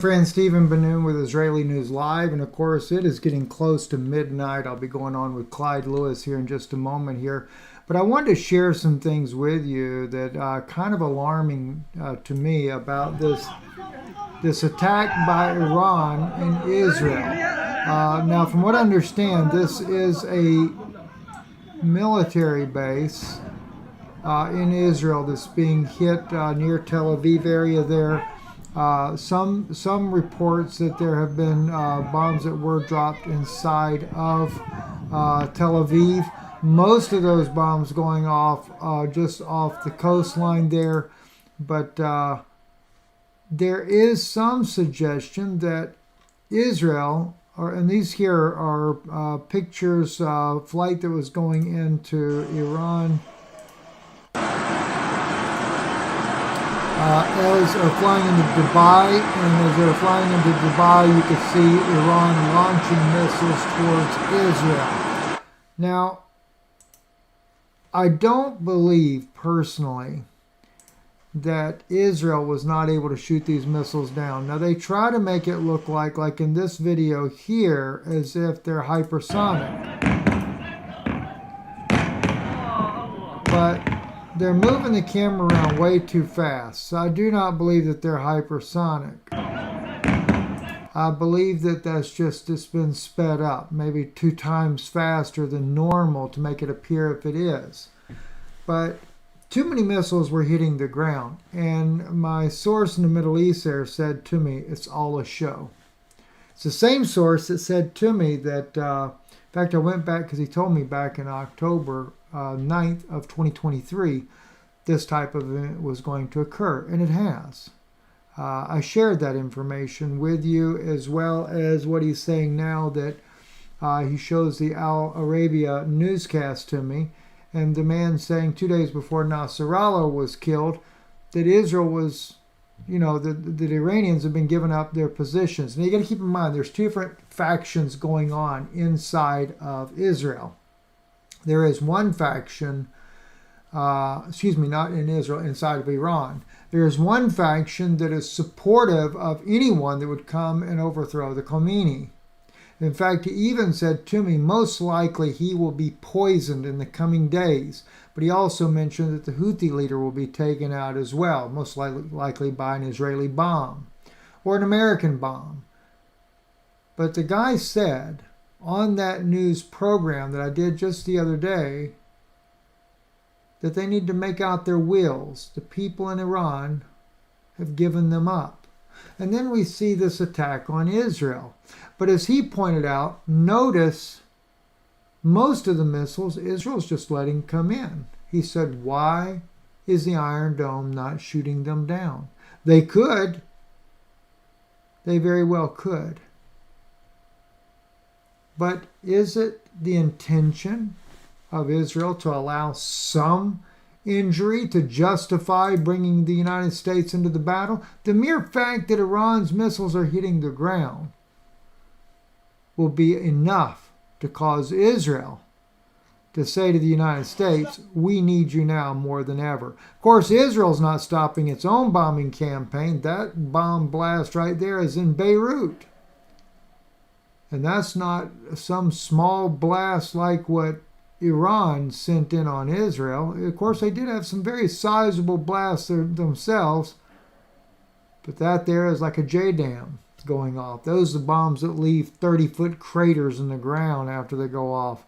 Friend Stephen Benoon with Israeli News Live, and of course it is getting close to midnight. I'll be going on with Clyde Lewis here in just a moment here, but I wanted to share some things with you that are kind of alarming to me about this attack by Iran in Israel. Now, from what I understand, this is a military base in Israel that's being hit near Tel Aviv area there. Some reports that there have been bombs that were dropped inside of Tel Aviv. Most of those bombs going off just off the coastline there, but there is some suggestion that Israel, and these here are pictures, flight that was going into Iran. As they're flying into Dubai, and as they're flying into Dubai, you could see Iran launching missiles towards Israel. Now, I don't believe personally that Israel was not able to shoot these missiles down. Now, they try to make it look like in this video here, as if they're hypersonic. But they're moving the camera around way too fast, so I do not believe that they're hypersonic. I believe that it's been sped up, maybe 2 times faster than normal to make it appear if it is. But too many missiles were hitting the ground, and my source in the Middle East there said to me, it's all a show. It's the same source that said to me that, in fact, I went back because he told me back in October 9th of 2023, this type of event was going to occur, and it has. I shared that information with you, as well as what he's saying now that he shows the Al Arabia newscast to me, and the man saying 2 days before Nasrallah was killed that Israel was, that the Iranians have been giving up their positions. And you got to keep in mind, there's 2 different factions going on inside of Israel. There is one faction, not in Israel, inside of Iran. There is one faction that is supportive of anyone that would come and overthrow the Khomeini. In fact, he even said to me, most likely he will be poisoned in the coming days. But he also mentioned that the Houthi leader will be taken out as well, most likely by an Israeli bomb or an American bomb. But the guy said on that news program that I did just the other day that they need to make out their wills. The people in Iran have given them up. And then we see this attack on Israel. But as he pointed out, notice most of the missiles Israel's just letting come in. He said, why is the Iron Dome not shooting them down? They could. They very well could. But is it the intention of Israel to allow some injury to justify bringing the United States into the battle? The mere fact that Iran's missiles are hitting the ground will be enough to cause Israel to say to the United States, we need you now more than ever. Of course, Israel's not stopping its own bombing campaign. That bomb blast right there is in Beirut. And that's not some small blast like what Iran sent in on Israel. Of course, they did have some very sizable blasts themselves, but that there is like a J-dam going off. Those are the bombs that leave 30-foot craters in the ground after they go off.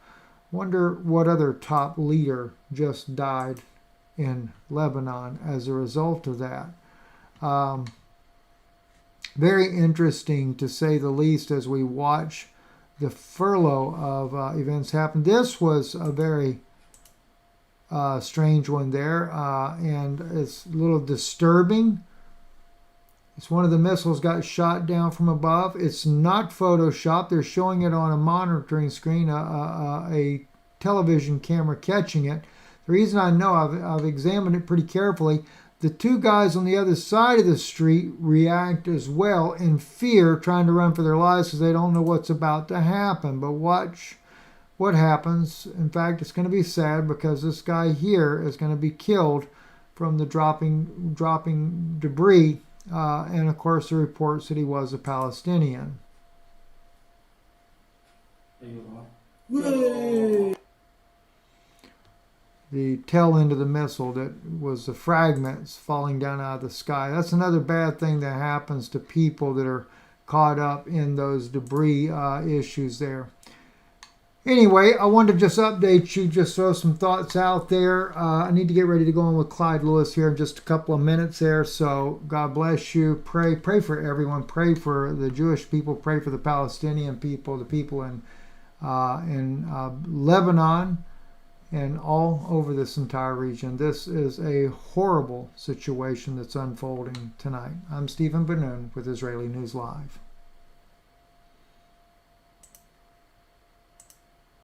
Wonder what other top leader just died in Lebanon as a result of that. Very interesting, to say the least, as we watch the furlough of events happen. This was a very strange one there, and it's a little disturbing. It's one of the missiles got shot down from above. It's not Photoshopped. They're showing it on a monitoring screen, a television camera catching it. The reason I know, I've examined it pretty carefully. The 2 guys on the other side of the street react as well in fear, trying to run for their lives because they don't know what's about to happen. But watch what happens. In fact, it's going to be sad because this guy here is going to be killed from the dropping debris And of course, the reports that he was a Palestinian. The tail end of the missile that was the fragments falling down out of the sky. That's another bad thing that happens to people that are caught up in those debris issues there. Anyway, I wanted to just update you, just throw some thoughts out there. I need to get ready to go on with Clyde Lewis here in just a couple of minutes there. So God bless you. Pray for everyone. Pray for the Jewish people. Pray for the Palestinian people, the people in Lebanon, and all over this entire region. This is a horrible situation that's unfolding tonight. I'm Stephen Benoon with Israeli News Live.